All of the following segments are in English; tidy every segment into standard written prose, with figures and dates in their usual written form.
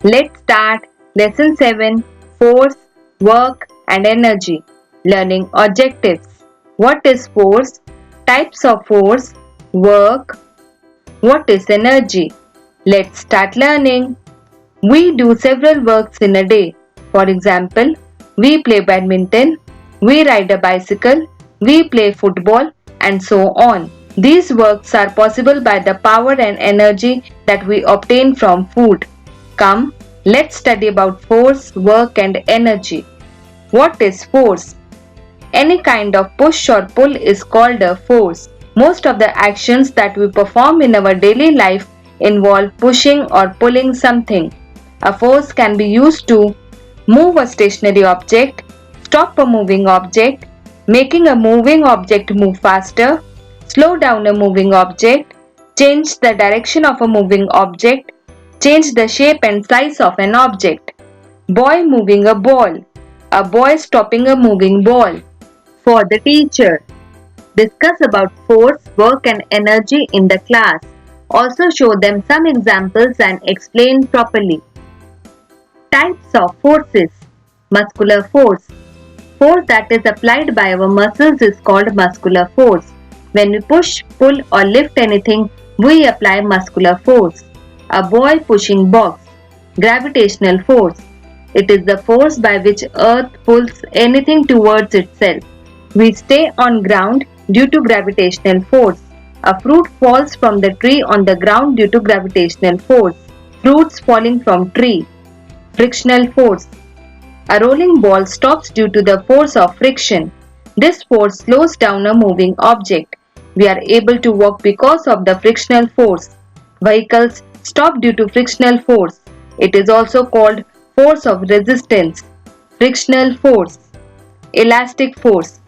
Let's start Lesson 7, Force, Work and Energy. Learning objectives. What is force? Types of force. Work. What is energy? Let's start learning. We do several works in a day. For example, we play badminton, we ride a bicycle, we play football, and so on. These works are possible by the power and energy that we obtain from food. Come, let's study about force, work, and energy. What is force? Any kind of push or pull is called a force. Most of the actions that we perform in our daily life involve pushing or pulling something. A force can be used to move a stationary object, stop a moving object, making a moving object move faster, slow down a moving object, change the direction of a moving object, change the shape and size of an object. Boy moving a boy stopping a moving ball. For the teacher, discuss about force, work and energy in the class. Also show them some examples and explain properly. Types of forces. Muscular force. Force that is applied by our muscles is called muscular force. When we push, pull or lift anything, we apply muscular force. A boy pushing box. Gravitational force. It is the force by which earth pulls anything towards itself. We stay on ground due to gravitational force. A fruit falls from the tree on the ground due to gravitational force. Fruits falling from tree. Frictional force. A rolling ball stops due to the force of friction. This force slows down a moving object. We are able to walk because of the frictional force. Vehicles stop due to frictional force. It is also called force of resistance. Frictional force. Elastic force.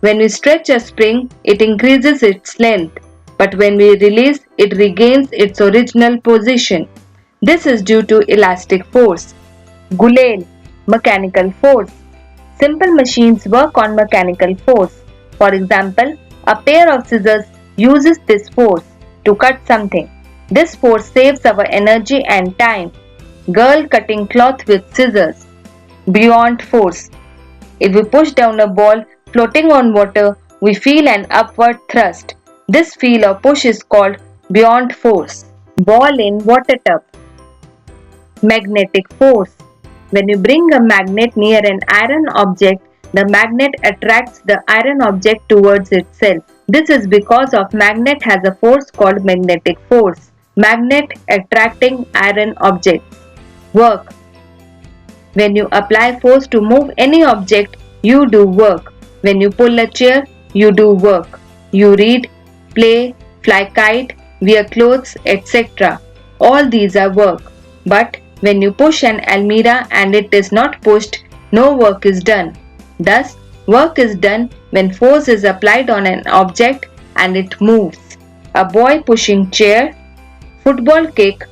When we stretch a spring, it increases its length, but when we release, it regains its original position. This is due to elastic force. Gulail, mechanical force. Simple machines work on mechanical force. For example, a pair of scissors uses this force to cut something. This force saves our energy and time. Girl cutting cloth with scissors. Buoyant force. If we push down a ball floating on water, we feel an upward thrust. This feel or push is called buoyant force. Ball in water tub. Magnetic force. When you bring a magnet near an iron object, the magnet attracts the iron object towards itself. This is because of magnet has a force called magnetic force. Magnet attracting iron objects. Work. When you apply force to move any object, you do work. When you pull a chair, you do work. You read, play, fly kite, wear clothes, etc. All these are work. But when you push an almirah and it is not pushed, no work is done. Thus, work is done when force is applied on an object and it moves. A boy pushing chair, football kick,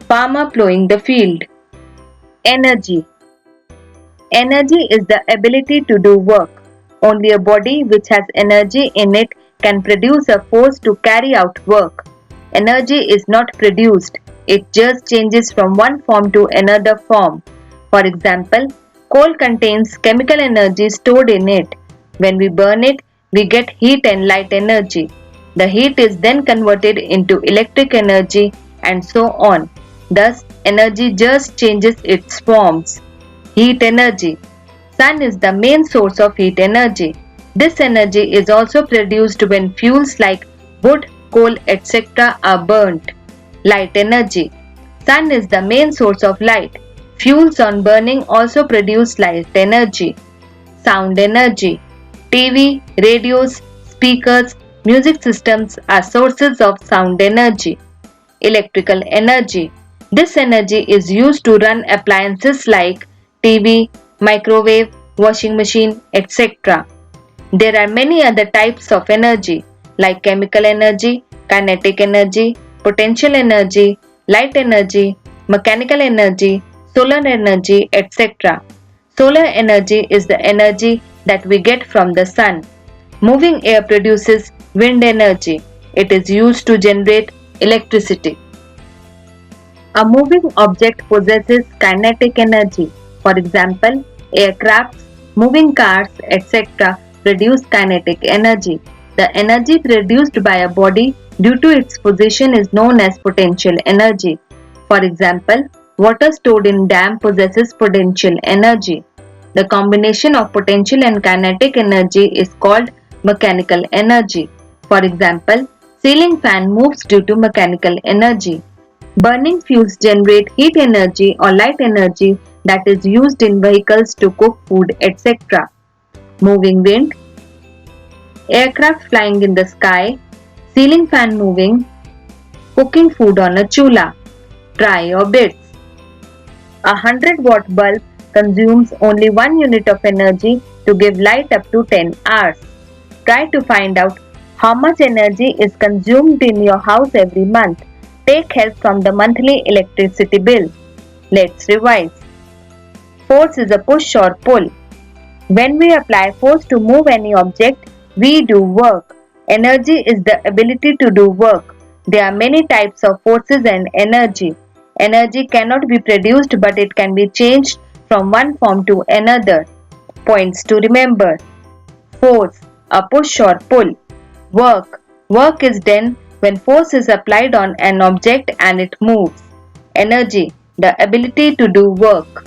farmer plowing the field. Energy. Energy is the ability to do work. Only a body which has energy in it can produce a force to carry out work. Energy is not produced, it just changes from one form to another form. For example, coal contains chemical energy stored in it. When we burn it, we get heat and light energy. The heat is then converted into electric energy and so on. Thus, energy just changes its forms. Heat energy. Sun is the main source of heat energy. This energy is also produced when fuels like wood, coal, etc. are burnt. Light energy. Sun is the main source of light. Fuels on burning also produce light energy. Sound energy. TV, radios, speakers, music systems are sources of sound energy. Electrical energy. This energy is used to run appliances like TV, microwave, washing machine, etc. There are many other types of energy like chemical energy, kinetic energy, potential energy, light energy, mechanical energy, solar energy, etc. Solar energy is the energy that we get from the sun. Moving air produces wind energy. It is used to generate electricity. A moving object possesses kinetic energy. For example, aircrafts, moving cars, etc. produce kinetic energy. The energy produced by a body due to its position is known as potential energy. For example, water stored in dam possesses potential energy. The combination of potential and kinetic energy is called mechanical energy. For example, ceiling fan moves due to mechanical energy. Burning fuels generate heat energy or light energy that is used in vehicles to cook food, etc. Moving wind, aircraft flying in the sky, ceiling fan moving, cooking food on a chula. Try your bits. A 100-watt bulb consumes only 1 unit of energy to give light up to 10 hours. Try to find out how much energy is consumed in your house every month. Take help from the monthly electricity bill. Let's revise. Force is a push or pull. When we apply force to move any object, we do work. Energy is the ability to do work. There are many types of forces and energy. Energy cannot be produced, but it can be changed from one form to another. Points to remember. Force, a push or pull. Work, work is done when force is applied on an object and it moves. Energy, the ability to do work.